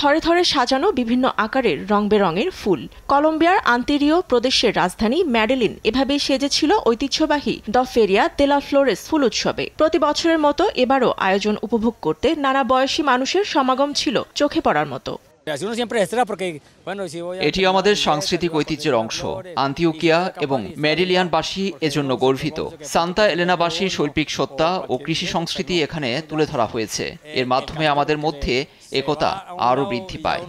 থরে থরে সাজানো বিভিন্ন আকারের রং বেরঙের ফুল। কলম্বিয়ার আন্তেরিও প্রদেশের রাজধানী মেডেলিন এভাবেই সেজেছিল ঐতিহ্যবাহী দ্য ফেরিয়া দে লা ফ্লোরেস ফুল উৎসবে। প্রতি বছরের মতো এবারও আয়োজন উপভোগ করতে নানা বয়সী মানুষের সমাগম ছিল চোখে পড়ার মতো। এটি আমাদের সাংস্কৃতিক ঐতিহ্যের অংশ। আন্তিওকিয়া এবং মেডিলিয়ানবাসী এজন্য গর্বিত। সান্তা এলেনাবাসীর শৈল্পিক সত্তা ও কৃষি সংস্কৃতি এখানে তুলে ধরা হয়েছে। এর মাধ্যমে আমাদের মধ্যে একতা আরও বৃদ্ধি পায়।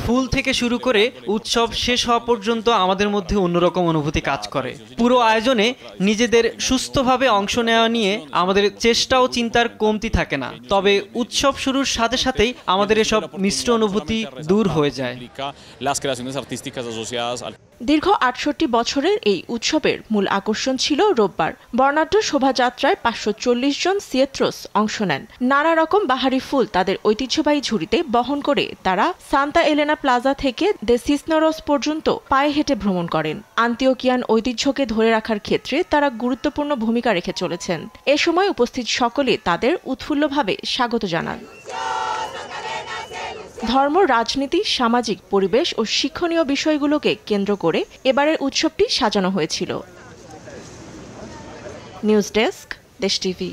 ফুল থেকে শুরু করে উৎসব শেষ হওয়া পর্যন্ত আমাদের মধ্যে অন্যরকম অনুভূতি কাজ করে। পুরো আয়োজনে নিজেদের সুস্থভাবে অংশ নেওয়া নিয়ে আমাদের চেষ্টা ও চিন্তার কমতি থাকে না। তবে উৎসব শুরুর সাথে সাথেই আমাদের এসব মিশ্র অনুভূতি দূর হয়ে যায়। দীর্ঘ ৬৮ বছরের এই উৎসবের মূল আকর্ষণ ছিল রোববার বর্ণাঢ্য শোভাযাত্রায় ৫৪০ জন সিয়েত্রোস অংশ নেন। নানা রকম বাহারি ফুল তাদের ঐতিহ্যবাহী ঝুড়িতে বহন করে তারা সান্তা এলেনা প্লাজা থেকে দে সিসনোরস পর্যন্ত পায়ে হেঁটে ভ্রমণ করেন। আন্তিওকিয়ান ঐতিহ্যকে ধরে রাখার ক্ষেত্রে তারা গুরুত্বপূর্ণ ভূমিকা রেখে চলেছেন। এ সময় উপস্থিত সকলে তাদের উৎফুল্লভাবে স্বাগত জানান। ধর্ম, রাজনীতি, সামাজিক, পরিবেশ ও শিক্ষণীয় বিষয়গুলোকে কেন্দ্র করে এবারের উৎসবটি সাজানো হয়েছিল। নিউজ ডেস্ক, দেশ টিভি।